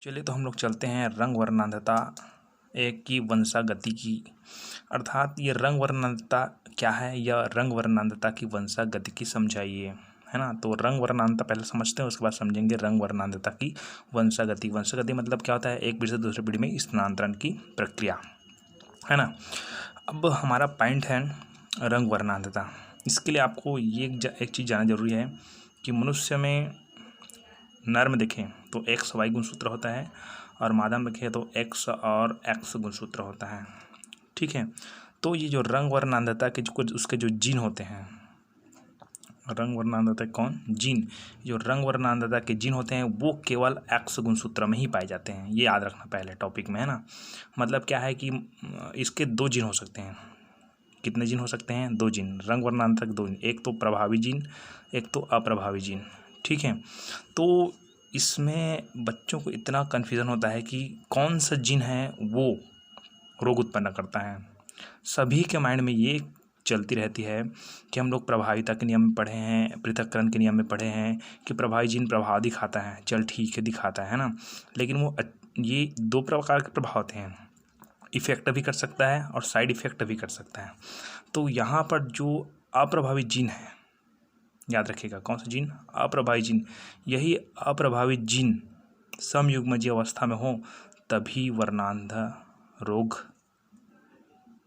चलिए तो हम लोग चलते हैं रंग वर्णांधता एक की वंशागति की। अर्थात ये रंग वर्णांधता क्या है या रंग वर्णांधता की वंशागति की समझाइए, है ना। तो रंग वर्णांधता पहले समझते हैं, उसके बाद समझेंगे रंग वर्णांधता की वंशागति। वंशागति मतलब क्या होता है? एक पीढ़ी से दूसरी पीढ़ी में स्थानांतरण की प्रक्रिया, है ना। अब हमारा पॉइंट है रंग वर्णांधता। इसके लिए आपको ये एक चीज़ जानना जरूरी है कि मनुष्य में नर में देखें तो एक्स वाई गुणसूत्र होता है और मादा में देखें तो एक्स और एक्स गुणसूत्र होता है, ठीक है। तो ये जो रंग वर्णांधता के कुछ उसके जो जीन होते हैं, रंग वर्णांधता कौन? जीन। जो रंग वर्णांधता के जीन होते हैं वो केवल एक्स गुणसूत्र में ही पाए जाते हैं, ये याद रखना पहले टॉपिक में, है ना। मतलब क्या है कि इसके दो जीन हो सकते हैं। कितने जीन हो सकते हैं? दो जीन। रंग वर्णांधता के दो जीन, एक तो प्रभावी जीन, एक तो अप्रभावी जीन, ठीक है। तो इसमें बच्चों को इतना कन्फ्यूज़न होता है कि कौन सा जीन है वो रोग उत्पन्न करता है। सभी के माइंड में ये चलती रहती है कि हम लोग प्रभाविता के नियम में पढ़े हैं, पृथक्करण के नियम में पढ़े हैं कि प्रभावी जीन प्रभाव दिखाता है, चल ठीक है दिखाता है ना। लेकिन वो ये दो प्रकार के प्रभाव होते हैं, इफेक्ट भी कर सकता है और साइड इफेक्ट भी कर सकता है। तो यहाँ पर जो अप्रभावी जीन है, याद रखिएगा कौन सा जीन? अप्रभावी जीन। यही अप्रभावी जीन समयुग्मजीय अवस्था में हो तभी वर्णांध रोग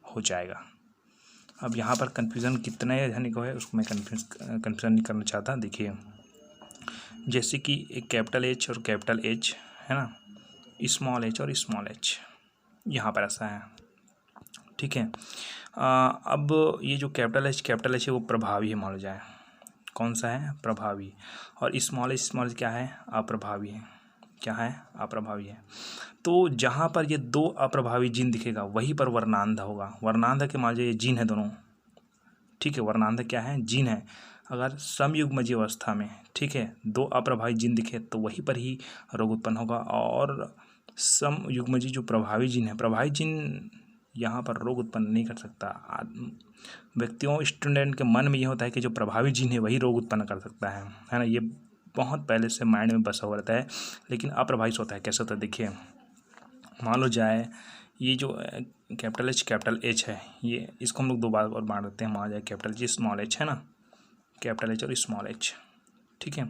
हो जाएगा। अब यहाँ पर कन्फ्यूज़न कितने जने को है उसको मैं कन्फ्यूज़न नहीं करना चाहता। देखिए, जैसे कि एक कैपिटल एच और कैपिटल एच है ना, स्मॉल एच और स्मॉल एच, यहाँ पर ऐसा है, ठीक है। अब ये जो कैपिटल एच है वो प्रभावी है, मान लो जाए। कौन सा है? प्रभावी। और स्मॉल एच क्या है? अप्रभावी है। क्या है? अप्रभावी है। तो जहाँ पर ये दो अप्रभावी जीन दिखेगा वहीं पर वर्णांध होगा। वर्णांध के मान लीजिए ये जीन है दोनों, ठीक है। वर्णांध क्या है? जीन है। अगर समयुग्मजीय अवस्था में, ठीक है, दो अप्रभावी जीन दिखे तो वहीं पर ही रोग उत्पन्न होगा। और समयुग्मजीय जो प्रभावी जीन है, प्रभावी जीन यहाँ पर रोग उत्पन्न नहीं कर सकता। व्यक्तियों स्टूडेंट के मन में ये होता है कि जो प्रभावी जीन है वही रोग उत्पन्न कर सकता है ना। ये बहुत पहले से माइंड में बसा हुआ रहता है। लेकिन अप्रभावित होता है। कैसे होता है? देखिए, मान लो जाए ये जो कैपिटल एच है, ये इसको हम लोग दो बार और बांट देते हैं। मान जाए कैपिटल जी स्मॉल एच है ना, कैपिटल एच और स्मॉल एच, ठीक है।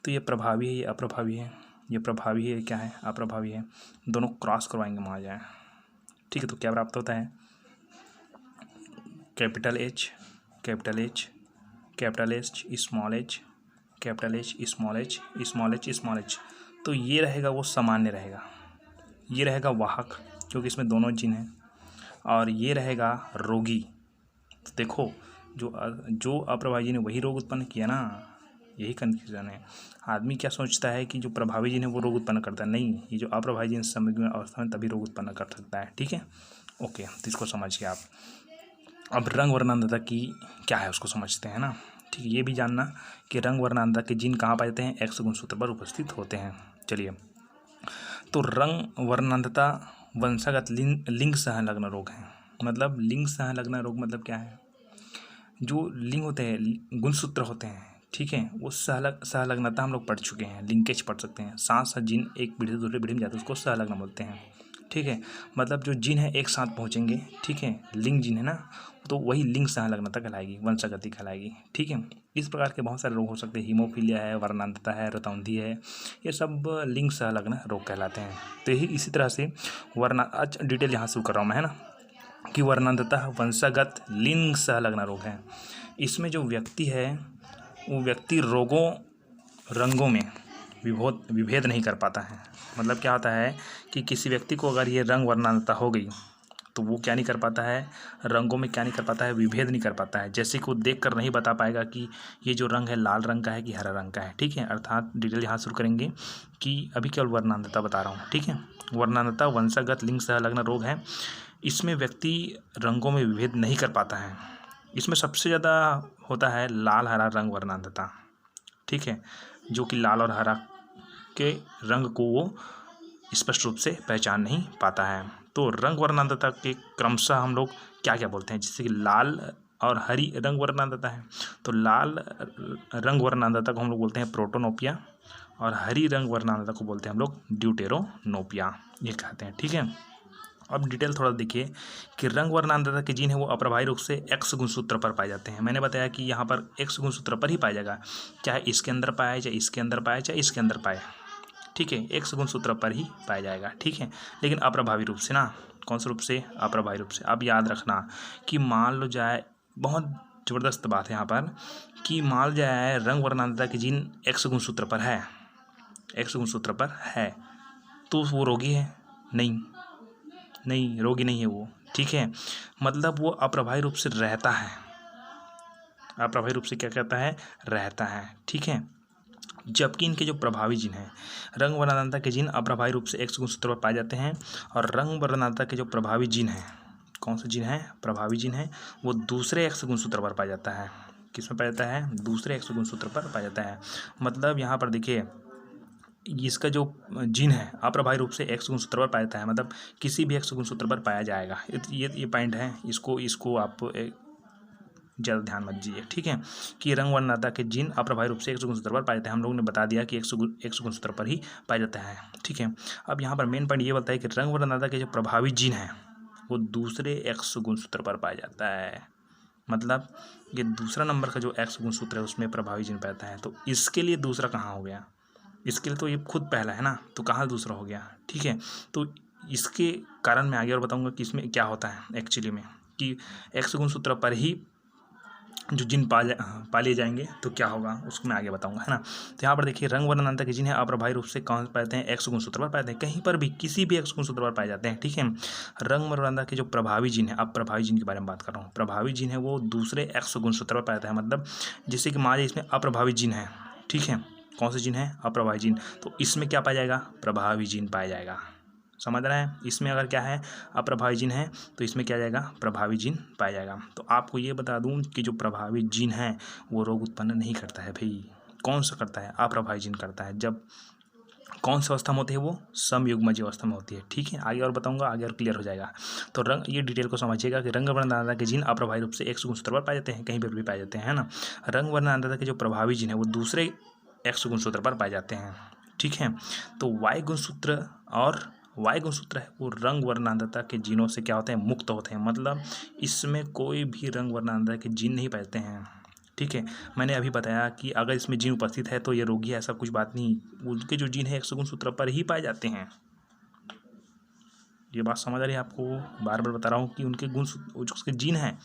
तो ये प्रभावी है, ये अप्रभावी है। ये प्रभावी है, क्या है? अप्रभावी है। दोनों क्रॉस करवाएंगे मान जाए, ठीक है। तो क्या प्राप्त होता है? Capital H capital H capital H small H, capital H small H small H small H. तो ये रहेगा वो सामान्य रहेगा, ये रहेगा वाहक क्योंकि इसमें दोनों जीन हैं, और ये रहेगा रोगी। तो देखो, जो अप्रभावी जीन है वही रोग उत्पन्न किया ना, यही कन्फ्यूजन है। आदमी क्या सोचता है कि जो प्रभावी जीन है वो रोग उत्पन्न करता है, नहीं, ये जो अप्रभावी जीन समयुग्म अवस्था में तभी रोग उत्पन्न कर सकता है, ठीक है। ओके, तो इसको समझिए आप। अब रंग वर्णांधता की क्या है उसको समझते हैं ना, ठीक है। ये भी जानना कि रंग वर्णांधता के जीन कहाँ पाए जाते हैं? एक्स गुणसूत्र पर उपस्थित होते हैं। चलिए, तो रंग वर्णांधता वंशागत लिंग संलग्न रोग है। मतलब लिंग संलग्न रोग मतलब क्या है? जो लिंग होते हैं, गुणसूत्र होते हैं, ठीक है, वो सहलग्नता हम लोग पढ़ चुके हैं, लिंकेज पढ़ सकते हैं। साथ साथ जीन एक पीढ़ी से दूसरी पीढ़ी में जाते हैं उसको सहलग्न बोलते हैं, ठीक है। मतलब जो जीन है एक साथ पहुँचेंगे, ठीक है, लिंग जीन है ना, तो वही लिंग संलग्नता कहलाएगी, वंशागति कहलाएगी, ठीक है। इस प्रकार के बहुत सारे रोग हो सकते हैं। हीमोफीलिया है, वर्णांधता है, रतौंधी है, ये सब लिंग संलग्न रोग कहलाते हैं। तो यही इसी तरह से आज डिटेल यहाँ शुरू कर रहा हूँ मैं, है ना, कि वर्णांधता वंशागत लिंग संलग्न रोग है। इसमें जो व्यक्ति है वो व्यक्ति रोगों रंगों में विभेद नहीं कर पाता है। मतलब क्या होता है कि किसी व्यक्ति को अगर ये रंग वर्णांधता हो गई तो वो क्या नहीं कर पाता है? रंगों में क्या नहीं कर पाता है? विभेद नहीं कर पाता है। जैसे कि वो देख कर नहीं बता पाएगा कि ये जो रंग है लाल रंग का है कि हरा रंग का है, ठीक है। अर्थात डिटेल यहाँ शुरू करेंगे कि अभी केवल वर्णांधता बता रहा हूँ, ठीक है। वर्णांधता वंशागत लिंग संलग्न रोग है। इसमें व्यक्ति रंगों में विभेद नहीं कर पाता है। इसमें सबसे ज़्यादा होता है लाल हरा रंग वर्णांधता, ठीक है, जो कि लाल और हरा के रंग को वो स्पष्ट रूप से पहचान नहीं पाता है। तो रंग वर्णांधता के क्रमशः हम लोग क्या क्या बोलते हैं? जैसे कि लाल और हरी रंग वर्णांधता है, तो लाल रंग वर्णांधता को हम लोग बोलते हैं प्रोटोनोपिया, और हरी रंग वर्णांधता को बोलते हैं हम लोग ड्यूटेरोनोपिया, ये कहते हैं। ठीक है, अब डिटेल थोड़ा देखिए कि रंग वर्णांधता के जीन है वो अप्रभावी रूप से एक्स गुणसूत्र पर पाए जाते हैं। मैंने बताया कि यहाँ पर एक्स गुणसूत्र पर ही पाया जाएगा, चाहे इसके अंदर पाए, चाहे इसके अंदर पाए, चाहे इसके अंदर पाए। ठीक है, एक्स गुणसूत्र पर ही पाया जाएगा। ठीक है, लेकिन अप्रभावी रूप से ना, कौन से रूप से? अप्रभावी रूप से। अब याद रखना कि मान लो जाए, बहुत ज़बरदस्त बात है यहाँ पर, कि मान जाए रंग वर्णांधता के जीन एक्स गुणसूत्र पर है, एक्स गुणसूत्र पर है, तो वो रोगी है? नहीं, नहीं, रोगी नहीं है वो। ठीक है, मतलब वो अप्रभावी रूप से रहता है, अप्रभावी रूप से क्या कहता है? रहता है। ठीक है, जबकि इनके जो प्रभावी जीन हैं, रंग वर्णांधता के जीन अप्रभावी रूप से एक्स गुणसूत्र पर पाए जाते हैं, और रंग वर्णांधता के जो प्रभावी जीन हैं, कौन से जीन हैं? प्रभावी जीन हैं, वो दूसरे एक्स गुणसूत्र पर पाया जाता है। किस में पाया जाता है? दूसरे एक्स गुणसूत्र पर पाया जाता है। मतलब यहाँ पर देखिए, इसका जो जीन है अप्रभावी रूप से एक्स गुणसूत्र पर पाया जाता है, मतलब किसी भी एक्स गुणसूत्र पर पाया जाएगा। ये पॉइंट है, इसको आप ज़्यादा ध्यान मत दीजिए। ठीक है, कि रंग वर्णांधता के जीन अप्रभावी रूप से एक्स गुणसूत्र पर पाए जाते हैं। हम लोगों ने बता दिया कि एक्स गुणसूत्र पर ही पाया जाता है। ठीक है, अब यहाँ पर मेन पॉइंट ये बताया कि रंग वर्णांधता के जो प्रभावी जीन है वो दूसरे एक्स गुणसूत्र पर पाया जाता है। मतलब ये दूसरा नंबर का जो एक्स गुणसूत्र है उसमें प्रभावी जीन पाया जाता है। तो इसके लिए दूसरा कहाँ हो गया? इसके लिए तो ये खुद पहला है ना, तो कहाँ दूसरा हो गया? ठीक है, तो इसके कारण मैं आगे और बताऊंगा कि इसमें क्या होता है एक्चुअली में, कि एक्स गुणसूत्र पर ही जो जिन पाले जाएंगे तो क्या होगा उसको मैं आगे बताऊंगा, है ना। तो यहाँ पर देखिए, रंग वर्णांधता के जिन है अप्रभावी रूप से कौन पाए जाते हैं? एक्स गुणसूत्र पर पाए जाते हैं, कहीं पर भी, किसी भी एक्स गुणसूत्र पर पाए जाते हैं। ठीक है, रंग वर्णांधता के जो प्रभावी जीन है, अब प्रभावी जीन के बारे में बात कर रहा हूँ, प्रभावी जीन है वो दूसरे एक्स गुणसूत्र पर पाया जाता है। मतलब जैसे कि मान लीजिए इसमें अप्रभावी जीन है, ठीक है, कौन से जीन है? अप्रभावी जीन, तो इसमें क्या पाया जाएगा? प्रभावी जीन पाया जाएगा। समझ रहे हैं? इसमें अगर क्या है? अप्रभावी जीन है, तो इसमें क्या जाएगा? प्रभावी जीन पाया जाएगा। तो आपको ये बता दूं कि जो प्रभावी जीन है वो रोग उत्पन्न नहीं करता है भाई। कौन सा करता है? अप्रभावी जीन करता है। जब कौन सी अवस्था में होती है वो? समयुग्मज अवस्था में होती है। ठीक है, आगे और बताऊंगा, आगे और क्लियर हो जाएगा। तो रंग, ये डिटेल को समझिएगा कि रंग वर्णांधता के जीन अप्रभावी रूप से एक्स गुणसूत्र पर पाए जाते हैं, कहीं पर भी पाए जाते हैं, है ना। रंग वर्णांधता के जो प्रभावी जीन है वो दूसरे एक्स गुणसूत्र पर पाए जाते हैं। ठीक है, तो वाई गुणसूत्र और वाई गुणसूत्र है वो रंग वर्णांधता के जीनों से क्या होते हैं? मुक्त होते हैं। मतलब इसमें कोई भी रंग वर्णांधता के जीन नहीं पाए जाते हैं। ठीक है, मैंने अभी बताया कि अगर इसमें जीन उपस्थित है तो ये रोगी है, ऐसा कुछ बात नहीं। उनके जो जीन है एक्स गुणसूत्र पर ही पाए जाते हैं। ये बात समझ आ रही है आपको? बार बार बता रहा हूँ कि उनके गुण, जो उसके जीन हैं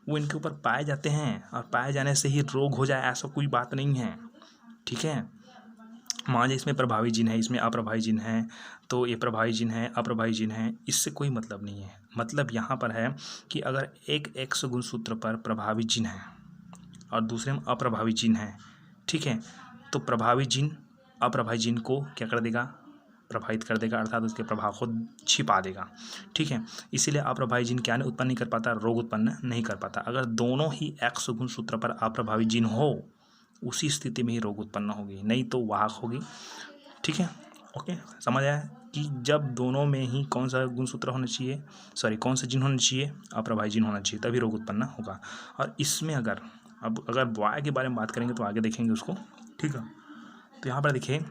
वो इनके ऊपर पाए जाते हैं, और पाए जाने से ही रोग हो जाए ऐसा कोई बात नहीं है। ठीक है, मान लीजिए इसमें प्रभावी जीन है, इसमें अप्रभावी जीन है, तो ये प्रभावी जीन है, अप्रभावी जीन है, इससे कोई मतलब नहीं है। मतलब यहाँ पर है कि अगर एक एक्स गुणसूत्र पर प्रभावी जीन है और दूसरे में अप्रभावी जीन है, ठीक है, तो प्रभावी जीन अप्रभावी जीन को क्या कर देगा? प्रभावित कर देगा, अर्थात उसके प्रभाव को छिपा देगा। ठीक है, इसीलिए अप्रभावी जीन क्या नहीं उत्पन्न नहीं कर पाता? रोग उत्पन्न नहीं कर पाता। अगर दोनों ही एक्स गुणसूत्र पर अप्रभावी जीन हो, उसी स्थिति में ही रोग उत्पन्न होगी, नहीं तो वाहक होगी। ठीक है, ओके, समझ आया कि जब दोनों में ही कौन सा गुणसूत्र होना चाहिए, सॉरी कौन सा जीन होना चाहिए? अप्रभावी जीन होना चाहिए, तभी रोग उत्पन्न होगा। और इसमें अगर वाय के बारे में बात करेंगे तो आगे देखेंगे उसको। ठीक है, तो यहाँ पर देखिए,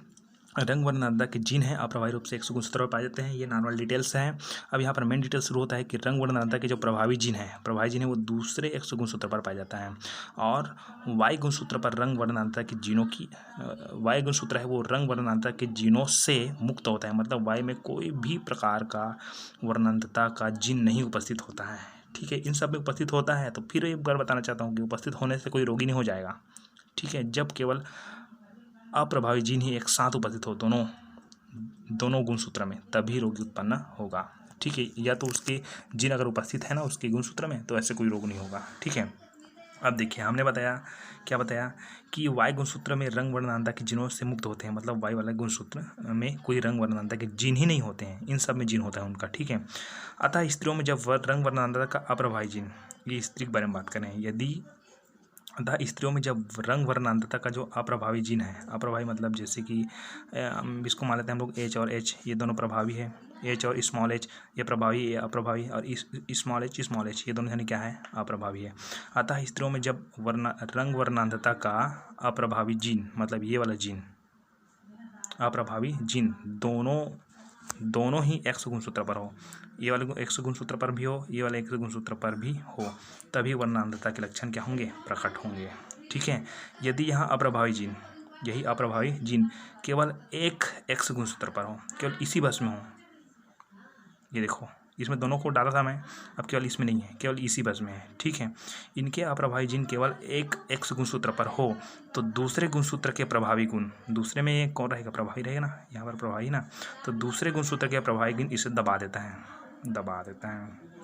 रंग वर्णांधता के जीन है अप्रभावी रूप से एक्स गुणसूत्र पर पाए जाते हैं। ये नॉर्मल डिटेल्स हैं। अब यहाँ पर मेन डिटेल शुरू होता है कि रंग वर्णांधता के जो प्रभावी जीन है वो दूसरे एक्स गुणसूत्र पर पाया जाता है, और वाई गुणसूत्र पर रंग वर्णांधता के जीनों की वाई गुणसूत्र है वो रंग वर्णांधता के जीनों से मुक्त होता है। मतलब वाई में कोई भी प्रकार का वर्णांधता का जीन नहीं उपस्थित होता है। ठीक है, इन सब में उपस्थित होता है, तो फिर एक बार बताना चाहता हूँ कि उपस्थित होने से कोई रोगी नहीं हो जाएगा। ठीक है, जब केवल अप्रभावी जीन ही एक साथ उपस्थित हो दोनों गुणसूत्र में, तभी रोग उत्पन्न होगा। ठीक है, या तो उसके जीन अगर उपस्थित है ना उसके गुणसूत्र में, तो ऐसे कोई रोग नहीं होगा। ठीक है, अब देखिए, हमने बताया, क्या बताया कि वाई गुणसूत्र में रंग वर्णांधता के जीनों से मुक्त होते हैं। मतलब वाई वाले गुणसूत्र में कोई रंग वर्णांधता के जीन ही नहीं होते हैं, इन सब में जीन होता है उनका। ठीक है, अतः स्त्रियों में जब रंग वर्णांधता का अप्रभावी जीन, ये स्त्री के बारे में बात करें, यदि अतः स्त्रियों में जब रंग वर्णांधता का जो अप्रभावी जीन है, अप्रभावी मतलब जैसे कि इसको मान लेते हैं हम लोग एच और एच, ये दोनों प्रभावी है, एच और स्मॉल एच ये प्रभावी, ये अप्रभावी, और स्मॉल एच ये दोनों यानी क्या है? अप्रभावी है। अतः स्त्रियों में जब रंग वर्णांधता का अप्रभावी जीन, मतलब ये वाला जीन, अप्रभावी जीन दोनों ही एक्स गुणसूत्र पर हो, ये वाले एक्स गुणसूत्र पर भी हो, ये वाले एक्स गुणसूत्र पर भी हो, तभी वर्णांधता के लक्षण क्या होंगे, प्रकट होंगे। ठीक है, यदि यहाँ अप्रभावी जीन, यही अप्रभावी जीन केवल एक एक्स गुणसूत्र पर हो, केवल इसी बस में हो, ये देखो इसमें दोनों को डाला था मैं, अब केवल इसमें नहीं है, केवल इसी बस में है। ठीक है, इनके अप्रभावी जीन केवल एक एक्स गुणसूत्र पर हो तो दूसरे गुणसूत्र के प्रभावी गुण, दूसरे में ये कौन रहेगा, प्रभावी रहेगा ना, यहाँ पर प्रभावी ना, तो दूसरे गुणसूत्र के प्रभावी गुण इसे दबा देता है।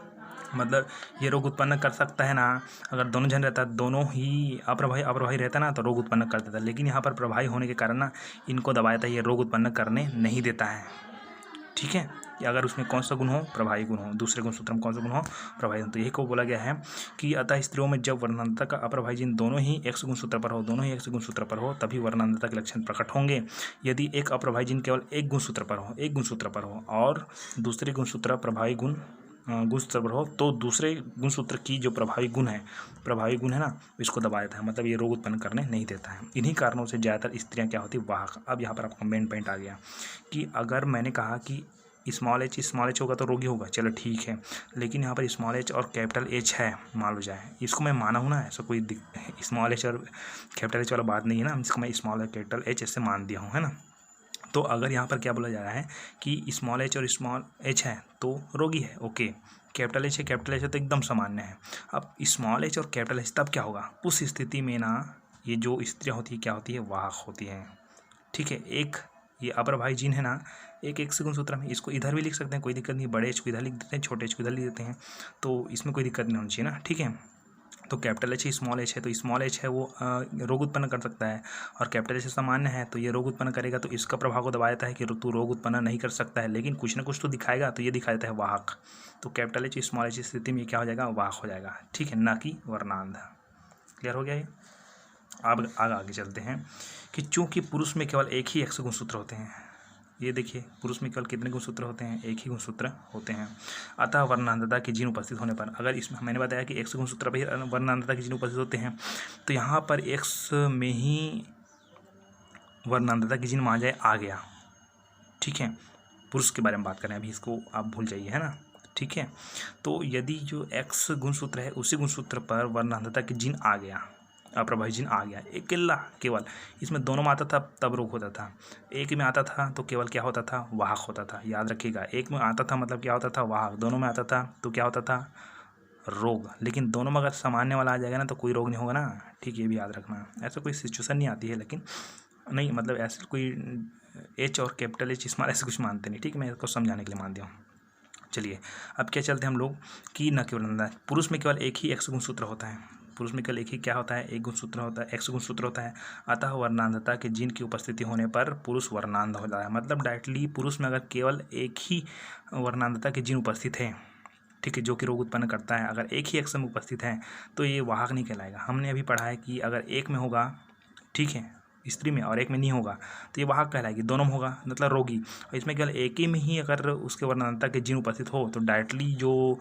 मतलब ये रोग उत्पन्न कर सकता है ना, अगर दोनों जन रहता, दोनों ही अप्रभावी रहता ना तो रोग उत्पन्न कर देता, लेकिन यहाँ पर प्रभावी होने के कारण ना इनको दबा देता है, ये रोग उत्पन्न करने नहीं देता है। ठीक है, कि अगर उसमें कौन सा गुण हो, प्रभावी गुण हो, दूसरे गुणसूत्र में कौन सा गुण हो, प्रभावी गुण। तो यही को बोला गया है कि अतः स्त्रियों में जब वर्णांधता का अप्रभावी जीन दोनों ही एक्स गुणसूत्र पर हो तभी वर्णांधता के लक्षण प्रकट होंगे। यदि एक अप्रभावी जीन केवल एक गुणसूत्र पर हो और दूसरे गुणसूत्र प्रभावी गुण गुणसूत्र पर हो तो दूसरे गुणसूत्र की जो प्रभावी गुण है ना, इसको दबा देता है, मतलब ये रोग उत्पन्न करने नहीं देता है। इन्हीं कारणों से ज़्यादातर स्त्रियाँ क्या होती, वाहक। अब यहाँ पर आपका मेन पॉइंट आ गया कि अगर मैंने कहा कि स्मॉल एच होगा तो रोगी होगा, चलो ठीक है, लेकिन यहाँ पर स्मॉल एच और कैपिटल एच है, मान लो जाए, इसको मैं माना हूँ ना, ऐसा कोई स्मॉल एच और कैपिटल एच वाला बात नहीं है ना, इसको मैं स्मॉल और कैपिटल एच ऐसे मान दिया हूँ, है ना। तो अगर यहाँ पर क्या बोला जा रहा है कि स्मॉल एच और स्मॉल एच है तो रोगी है, ओके, कैपिटल एच है तो एकदम सामान्य है। अब स्मॉल एच और कैपिटल एच तब क्या होगा, उस स्थिति में ना ये जो स्त्रियाँ होती है क्या होती है, वाहक होती हैं। ठीक है, एक ये अप्रभावी जीन है ना, एक एक्स गुणसूत्र में, इसको इधर भी लिख सकते हैं, कोई दिक्कत नहीं, बड़े एच को इधर लिख देते हैं, छोटे एच को इधर लिख देते हैं, तो इसमें कोई दिक्कत नहीं होनी चाहिए ना। ठीक है, तो कैपिटल एच स्मॉल एच है तो स्मॉल एच है वो रोग उत्पन्न कर सकता है, और कैपिटल एच सामान्य है तो ये रोग उत्पन्न करेगा, तो इसका प्रभाव को दबा देता है कि तू रोग उत्पन्न नहीं कर सकता है, लेकिन कुछ ना कुछ तो दिखाएगा, तो ये दिखा देता है वाहक। तो कैपिटल एच स्मॉल एच स्थिति में क्या हो जाएगा, वाहक हो जाएगा। ठीक है, ना कि वर्णांध। क्लियर हो गया ये। अब आगे चलते हैं कि चूंकि पुरुष में केवल एक ही एक्स गुणसूत्र होते हैं, ये देखिए पुरुष में केवल कितने गुणसूत्र होते हैं, एक ही गुणसूत्र होते हैं, अतः वर्णांधता के जीन उपस्थित होने पर, अगर इसमें मैंने बताया कि एक्स गुणसूत्र पर ही वर्णांधता के जीन उपस्थित होते हैं, तो यहाँ पर एक्स में ही वर्णांधता के जीन मान जाए आ गया। ठीक है, पुरुष के बारे में बात करें अभी, इसको आप भूल जाइए, है ना। ठीक है, तो यदि जो एक्स गुणसूत्र है उसी गुणसूत्र पर वर्णांधता के जीन आ गया, अप्रभावी जीन आ गया, अकेला केवल, इसमें दोनों में आता था तब रोग होता था, एक में आता था तो केवल क्या होता था, वाहक होता था। याद रखिएगा, एक में आता था मतलब क्या होता था, वाहक, दोनों में आता था तो क्या होता था, रोग। लेकिन दोनों में अगर सामान्य वाला आ जाएगा ना तो कोई रोग नहीं होगा ना। ठीक है, ये भी याद रखना, ऐसा कोई सिचुएशन नहीं आती है, लेकिन नहीं मतलब ऐसे कोई एच और कैपिटल एच स्मॉल ऐसे कुछ मानते नहीं। ठीक है, मैं इसको समझाने के लिए मान दिया हूँ। चलिए अब क्या चलते हैं हम लोग कि न केवल पुरुष में केवल एक ही एक्स गुणसूत्र होता है, पुरुष में केवल एक ही क्या होता है, एक गुणसूत्र होता है, एक्स गुणसूत्र होता है, अतः वर्णांधता के जीन की उपस्थिति होने पर पुरुष वर्णांध हो जाता है। मतलब डायरेक्टली पुरुष में अगर केवल एक ही वर्णांधता के जीन उपस्थित है, ठीक है, जो कि रोग उत्पन्न करता है, अगर एक ही एक्स में उपस्थित है तो ये वाहक नहीं कहलाएगा। हमने अभी पढ़ा है कि अगर एक में होगा, ठीक है, स्त्री में, और एक में नहीं होगा तो ये वाहक कहलाएगी, दोनों में होगा मतलब रोगी। और इसमें केवल एक ही में ही अगर उसके वर्णांधता के जीन उपस्थित हो तो डायरेक्टली जो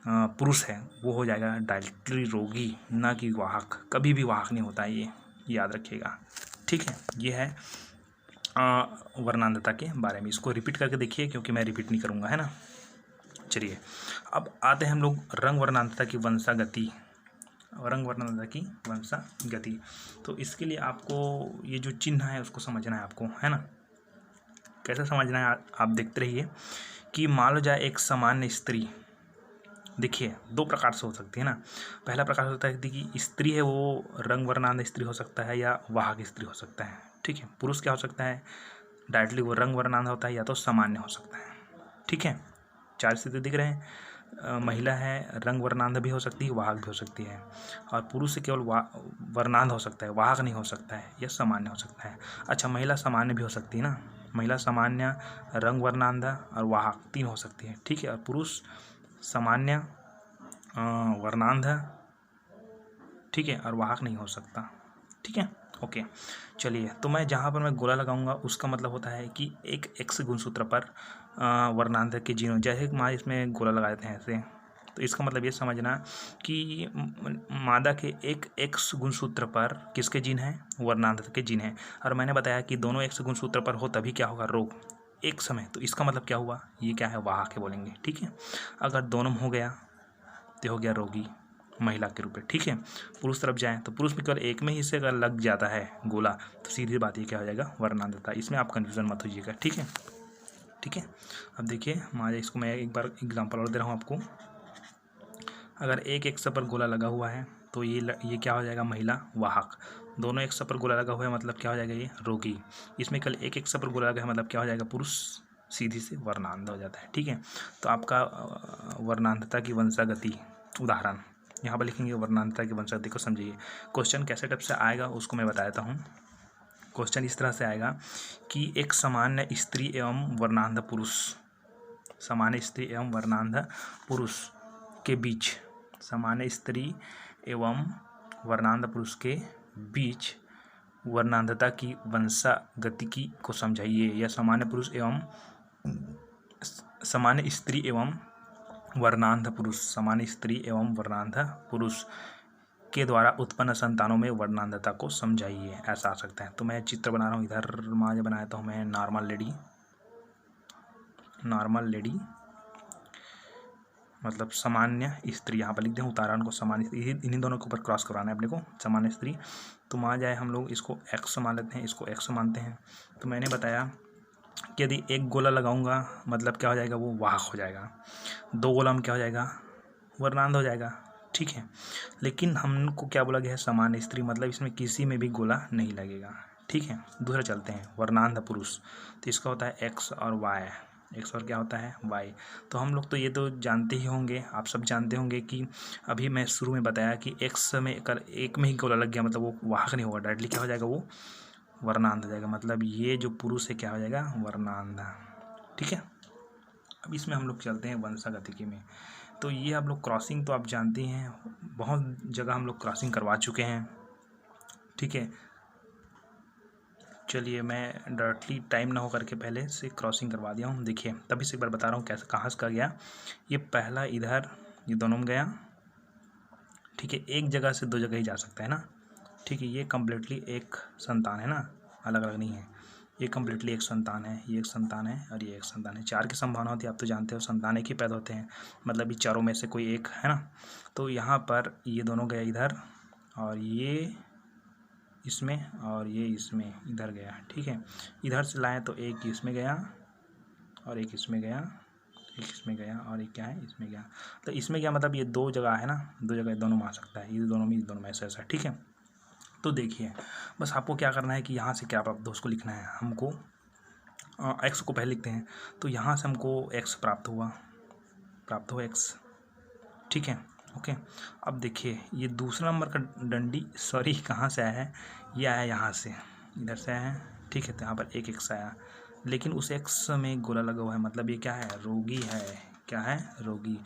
पुरुष है वो हो जाएगा डायरेक्टली रोगी, ना कि वाहक। कभी भी वाहक नहीं होता है, ये याद रखिएगा। ठीक है, ये है वर्णांधता के बारे में। इसको रिपीट करके देखिए क्योंकि मैं रिपीट नहीं करूँगा, है ना। चलिए अब आते हैं हम लोग रंग वर्णांधता की वंशागति, रंग वर्णांधता की वंशागति। तो इसके लिए आपको ये जो चिन्ह है उसको समझना है आपको, है ना। कैसे समझना है आप देखते रहिए कि मान लो जाए एक सामान्य स्त्री, देखिए दो प्रकार से हो सकती है ना। पहला प्रकार होता है कि स्त्री है वो रंग वर्णांध स्त्री हो सकता है या वाहक स्त्री हो सकता है। ठीक है, पुरुष क्या हो सकता है, डायरेक्टली वो रंग वर्णांध होता है या तो सामान्य हो सकता है। ठीक है, चार स्थिति दिख रहे हैं। महिला है रंग वर्णांध भी हो सकती है, वाहक भी हो सकती है, और पुरुष से केवल वर्णांध हो सकता है, वाहक नहीं हो सकता है, या सामान्य हो सकता है। अच्छा, महिला सामान्य भी हो सकती है ना, महिला सामान्य, रंग वर्णांध और वाहक तीन हो सकती है। ठीक है, और पुरुष सामान्य, वर्णांध, ठीक है, और वाहक नहीं हो सकता। ठीक है, ओके। चलिए, तो मैं जहाँ पर मैं गोला लगाऊंगा उसका मतलब होता है कि एक एक्स गुणसूत्र पर वर्णांध के जीनों, जैसे मान इसमें गोला लगा देते हैं ऐसे, तो इसका मतलब ये समझना कि मादा के एक एक्स गुणसूत्र पर किसके जीन हैं, वर्णांधता के जीन हैं। और मैंने बताया कि दोनों एक्स गुणसूत्र पर हो तभी क्या होगा, रोग एक समय। तो इसका मतलब क्या हुआ, ये क्या है, वाहक है बोलेंगे। ठीक है, अगर दोनों हो गया तो हो गया रोगी महिला के रूप में। ठीक है, पुरुष तरफ जाएं तो पुरुष में केवल एक में ही से अगर लग जाता है गोला तो सीधी बात ये क्या हो जाएगा, वर्णांधता। इसमें आप कन्फ्यूजन मत होइएगा। ठीक है, ठीक है। अब देखिए मान इसको मैं एक बार एग्जांपल और दे रहा हूँ आपको। अगर एक एक्स पर गोला लगा हुआ है तो ये क्या हो जाएगा, महिला वाहक। दोनों एक्स पर गोला लगा हुआ है मतलब क्या हो जाएगा, ये रोगी। इसमें कल एक एक्स पर गोला लगा है मतलब क्या हो जाएगा, पुरुष। सीधी से वर्णांध हो जाता है। ठीक है, तो आपका वर्णांधता की वंशागति उदाहरण यहाँ पर लिखेंगे, वर्णांधता की वंशागति को समझिए। क्वेश्चन कैसे टाइप से आएगा उसको मैं बता देता हूँ। क्वेश्चन इस तरह से आएगा कि एक सामान्य स्त्री एवं वर्णांध पुरुष, सामान्य स्त्री एवं वर्णांध पुरुष के बीच, सामान्य स्त्री एवं वर्णांध पुरुष के बीच वर्णांधता की वंशागतिकी को समझाइए। या सामान्य पुरुष एवं सामान्य स्त्री एवं वर्णांध पुरुष, सामान्य स्त्री एवं वर्णांध पुरुष के द्वारा उत्पन्न संतानों में वर्णांधता को समझाइए, ऐसा आ सकता है। तो मैं चित्र बना रहा हूँ, इधर मान बनाता हूँ मैं नॉर्मल लेडी, नॉर्मल लेडी मतलब सामान्य स्त्री। यहाँ पर लिख दें उदाहरण को, सामान्य स्त्री, इन्हीं दोनों के ऊपर क्रॉस करवाना है अपने को, सामान्य स्त्री। तो मान जाए हम लोग इसको एक्स मान लेते हैं, इसको एक्स मानते हैं। तो मैंने बताया कि यदि एक गोला लगाऊंगा मतलब क्या हो जाएगा, वो वाहक हो जाएगा। दो गोला में क्या हो जाएगा, वर्णांध हो जाएगा। ठीक है, लेकिन हमको क्या बोला गया है, सामान्य स्त्री, मतलब इसमें किसी में भी गोला नहीं लगेगा। ठीक है, दूसरा चलते हैं, वर्णांध पुरुष। तो इसका होता है एक्स और वाई, एक्स और क्या होता है, वाई। तो हम लोग तो ये तो जानते ही होंगे, आप सब जानते होंगे कि अभी मैं शुरू में बताया कि एक्स में अगर एक में ही गोला लग गया मतलब वो वाहक नहीं होगा, डायरेक्टली क्या हो जाएगा, वो वर्णांध हो जाएगा। मतलब ये जो पुरुष है क्या हो जाएगा, वर्णांध। ठीक है, अब इसमें हम लोग चलते हैं वंशागतिकी में। तो ये आप लोग क्रॉसिंग तो आप जानते हैं, बहुत जगह हम लोग क्रॉसिंग करवा चुके हैं। ठीक है, चलिए मैं डायरेक्टली टाइम ना हो करके पहले से क्रॉसिंग करवा दिया हूँ। देखिए तभी से एक बार बता रहा हूँ कैसे, कहाँ से गया ये, पहला इधर ये दोनों में गया। ठीक है, एक जगह से दो जगह ही जा सकता है ना। ठीक है, ये कम्प्लीटली एक संतान है ना, अलग अलग नहीं है। ये कम्प्लीटली एक संतान है, ये एक संतान है और ये एक संतान है। चार की संभावना होती है, आप तो जानते हो, संतान एक ही पैदा होते हैं, मतलब ये चारों में से कोई एक है ना। तो यहाँ पर ये दोनों गया इधर और ये इसमें और ये इसमें इधर गया। ठीक है, इधर से लाएँ तो एक इसमें गया और एक इसमें गया, एक इसमें गया और एक क्या है, इसमें गया। तो इसमें क्या मतलब ये दो जगह है ना, दो जगह दोनों में आ सकता है, ये दोनों में, इस दोनों में, ऐसा ऐसा। ठीक है, तो देखिए बस आपको क्या करना है कि यहाँ से क्या प्राप्त हो उसको लिखना है हमको। एक्स को पहले लिखते हैं, तो यहाँ से हमको एक्स प्राप्त हुआ एक्स। ठीक है, ओके। अब देखिए ये दूसरा नंबर का डंडी, सॉरी कहाँ से आया है, ये आया यहाँ से, इधर से आया है। ठीक है, तो यहाँ पर एक एक्स आया, लेकिन उस एक्स में गोला लगा हुआ है, मतलब ये क्या है, रोगी है। क्या है, रोगी।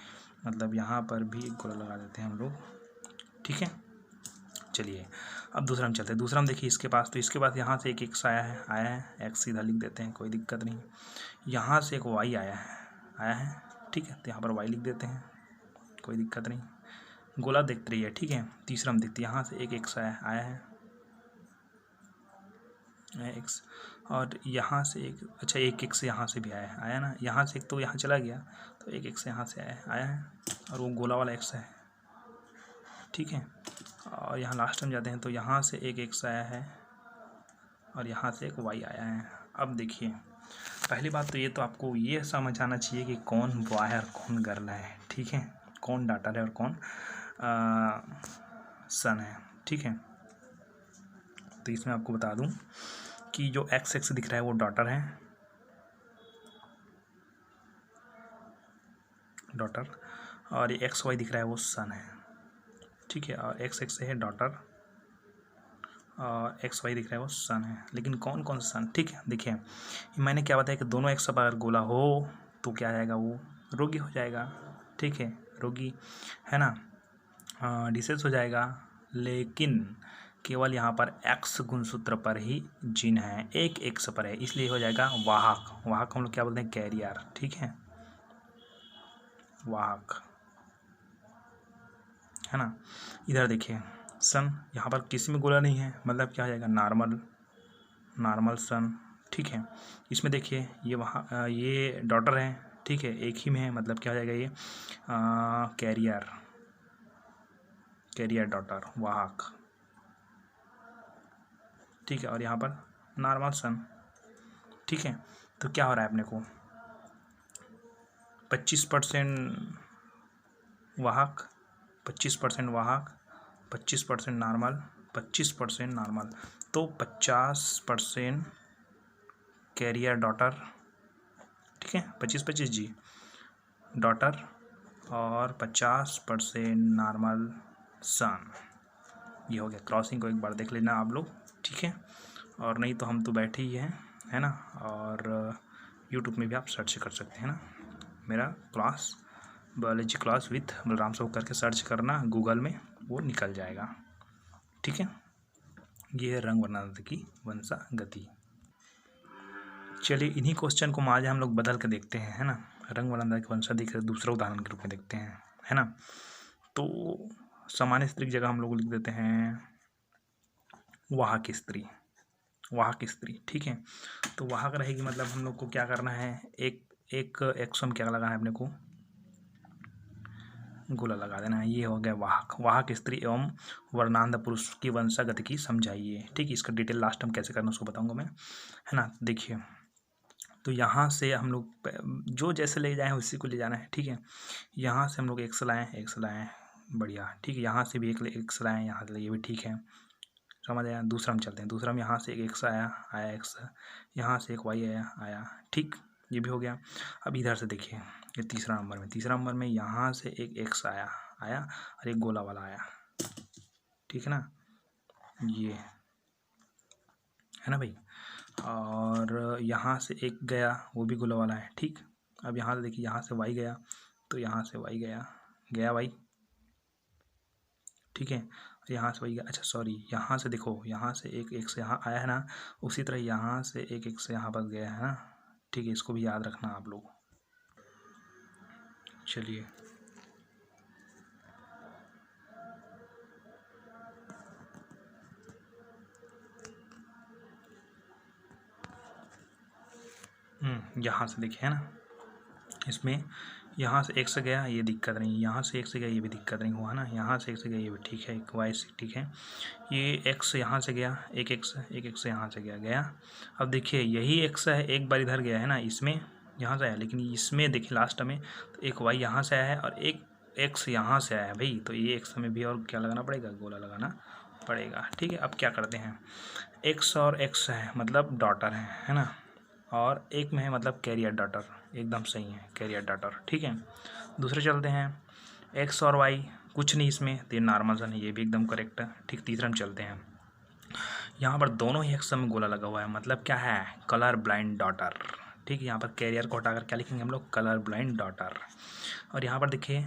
मतलब यहाँ पर भी एक गोला लगा देते हैं हम लोग। ठीक है, चलिए अब दूसरा हम चलते हैं। दूसरा हम देखिए इसके पास, तो इसके पास यहाँ से एक एक्स आया है, एक्स सीधा लिख देते हैं, कोई दिक्कत नहीं। यहाँ से एक वाई आया है। ठीक है, तो यहाँ पर वाई लिख देते हैं, कोई दिक्कत नहीं। गोला देखते रहिए। ठीक है, तीसरा हम देखते हैं, यहाँ से एक एक्स आया है एक्स, और यहाँ से एक, अच्छा एक एक्स यहाँ से भी आया ना, यहाँ से एक तो यहाँ चला गया, तो एक एक्स यहाँ से आया है और वो गोला वाला एक्स है। ठीक है, और यहाँ लास्ट में जाते हैं तो यहाँ से एक एक्स आया है और यहाँ से एक वाई आया है। अब देखिए पहली बात तो ये तो आपको ये समझ आना चाहिए कि कौन बॉय है और कौन गर्ल है। ठीक है, कौन डॉटर है और कौन सन है। ठीक है, तो इसमें आपको बता दूं कि जो एक्स एक्स दिख रहा है वो डॉटर है, डॉटर, और ये एक्स वाई दिख रहा है वो सन है। ठीक है, और एक्स एक्स है डॉटर और एक्स वाई दिख रहा है वो सन है, लेकिन कौन कौन सन। ठीक है, देखिए मैंने क्या बताया कि दोनों एक्स पर अगर गोला हो तो क्या आ जाएगा, वो रोगी हो जाएगा। ठीक है, रोगी है ना, डिसेस हो जाएगा। लेकिन केवल यहाँ पर एक्स गुणसूत्र पर ही जीन है, एक एक्स पर है, इसलिए हो जाएगा वाहक। वाहक हम लोग क्या बोलते हैं, कैरियर। ठीक है, वाहक। है ना। इधर देखिए सन, यहाँ पर किसी में गोला नहीं है, मतलब क्या हो जाएगा, नॉर्मल, नॉर्मल सन। ठीक है, इसमें देखिए ये वहाँ ये डॉटर है, ठीक है, एक ही में है, मतलब क्या हो जाएगा ये कैरियर, कैरियर डॉटर, वाहक। ठीक है, और यहाँ पर नॉर्मल सन। ठीक है, तो क्या हो रहा है अपने को, 25% वाहक, 25% वाहक, 25% नॉर्मल, 25% नॉर्मल, तो 50% कैरियर डॉटर। ठीक है, 25-25 जी डॉटर, और 50% नॉर्मल सन। ये हो गया। क्रॉसिंग को एक बार देख लेना आप लोग, ठीक है, और नहीं तो हम तो बैठे ही हैं, है ना। और यूट्यूब में भी आप सर्च कर सकते हैं ना, मेरा class biology class with Balram Sahu करके सर्च करना गूगल में, वो निकल जाएगा। ठीक है, ये है रंग वर्णांतर की वंशागति। चलिए इन्हीं क्वेश्चन को आज हम लोग बदल के देखते हैं, है ना। रंग वर्णांतर की वंशागति के दूसरा उदाहरण के रूप में देखते हैं, है ना। तो सामान्य स्त्री की जगह हम लोग लिख देते हैं वाहक स्त्री, वाहक स्त्री। ठीक है, तो वाहक रहेगी, मतलब हम लोग को क्या करना है, एक एक एक्सम क्या लगाना है अपने को, गोला लगा देना है। ये हो गया वाहक, वाहक स्त्री एवं वर्णांध पुरुष की वंशागति की समझाइए। ठीक है, इसका डिटेल लास्ट में कैसे करना उसको बताऊंगा मैं, है ना। देखिए, तो यहाँ से हम लोग जो जैसे ले जाएँ उसी को ले जाना है। ठीक है, यहाँ से हम लोग एक्स लाएँ, एक्स लाएँ, बढ़िया। ठीक है, यहाँ से भी एक एक्स लाएँ, यहाँ से ये भी ठीक है, समझ आया। दूसरा में चलते हैं, दूसरा में यहाँ से एक एक्स आया, आया एक्स, यहाँ से एक वाई आया, आया। ठीक, ये भी हो गया। अब इधर से देखिए, ये तीसरा नंबर में, तीसरा नंबर में यहाँ से एक एक्स आया, आया, और एक गोला वाला आया। ठीक है ना, ये है ना भाई। और यहाँ से एक गया, वो भी गोला वाला है। ठीक, अब यहाँ से देखिए, यहाँ से वाई गया, तो यहाँ से वाई गया, गया वाई। ठीक है, यहाँ से वही, अच्छा सॉरी, यहाँ से देखो, यहाँ से एक एक से यहाँ आया है ना, उसी तरह यहाँ से एक एक से यहाँ पर गया है ना। ठीक है, इसको भी याद रखना आप लोग। चलिए, यहाँ से देखिए, है ना, इसमें यहाँ से एक से गया, ये दिक्कत नहीं, यहाँ से एक से गया, ये भी दिक्कत नहीं हुआ ना, यहाँ से एक से गया, ये भी ठीक है, एक वाई से ठीक है। ये एक्स यहाँ से गया, एक एक्स, एक एक्स यहाँ से गया, गया। अब देखिए यही एक्स है, एक बार इधर गया है ना, इसमें यहाँ से आया, लेकिन इसमें देखिए लास्ट में तो एक वाई यहाँ से आया है और एक एक्स यहाँ से आया है भाई, तो ये एक्स में भी और क्या लगाना पड़ेगा, गोला लगाना पड़ेगा। ठीक है, अब क्या करते हैं, एक्स और एक्स है मतलब डॉटर है ना, और एक में है मतलब कैरियर डॉटर, एकदम सही है, कैरियर डॉटर। ठीक है, दूसरे चलते हैं, एक्स और वाई कुछ नहीं इसमें, तो ये नॉर्मल सन है, ये भी एकदम करेक्ट है। ठीक, तीसरा में चलते हैं, यहाँ पर दोनों ही एक्स में गोला लगा हुआ है, मतलब क्या है, कलर ब्लाइंड डॉटर। ठीक है, यहाँ पर कैरियर को हटाकर क्या लिखेंगे हम लोग, कलर ब्लाइंड डॉटर। और यहाँ पर देखिए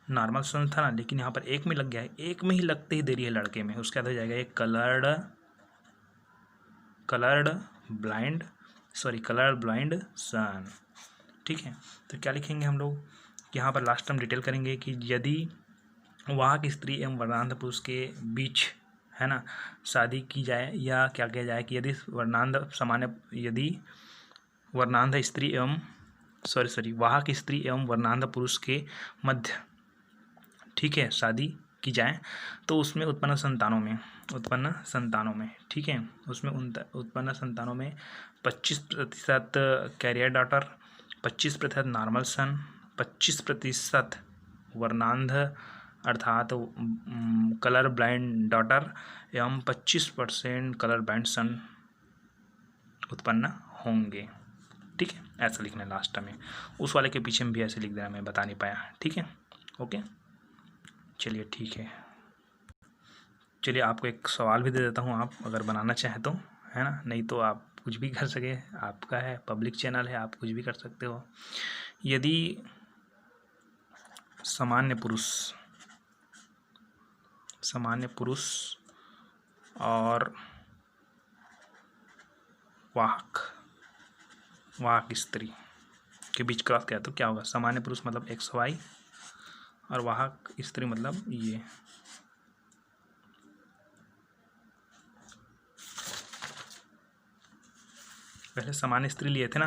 नॉर्मल सन था ना, लेकिन यहाँ पर एक में लग गया है, एक में ही लगते ही देरी है लड़के में, उसके बाद हो जाएगा एक coloured, coloured blind, sorry colour blind son. ठीक है, तो क्या लिखेंगे हम लोग, यहाँ पर लास्ट हम डिटेल करेंगे कि यदि वाहक स्त्री एवं वर्णांध पुरुष के बीच, है ना, शादी की जाए या क्या किया जाए कि यदि वर्णांध सामान्य, यदि वर्णांध स्त्री एवं सॉरी वाहक स्त्री एवं वर्णांध पुरुष के मध्य, ठीक है, शादी की जाए, तो उसमें उत्पन्न संतानों में, ठीक है, उसमें उत्पन्न संतानों में 25% कैरियर डॉटर, 25% नॉर्मल सन, 25% वर्णांध अर्थात कलर ब्लाइंड डॉटर एवं 25% कलर ब्लाइंड सन उत्पन्न होंगे। ठीक है, ऐसा लिखना है लास्ट में, उस वाले के पीछे में भी ऐसे लिख देना, मैं बता नहीं पाया। ठीक है, ओके, चलिए ठीक है। चलिए आपको एक सवाल भी दे देता हूँ, आप अगर बनाना चाहें तो, है ना, नहीं तो आप कुछ भी कर सके, आपका है, पब्लिक चैनल है, आप कुछ भी कर सकते हो। यदि सामान्य पुरुष और वाहक स्त्री के बीच क्रॉस किया तो क्या होगा, सामान्य पुरुष मतलब एक्स वाई और वाहक स्त्री मतलब ये। पहले सामान्य स्त्री लिए थे ना,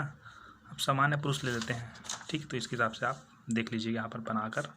अब सामान्य पुरुष ले लेते हैं। ठीक, तो इसके हिसाब से आप देख लीजिए यहाँ पर बनाकर।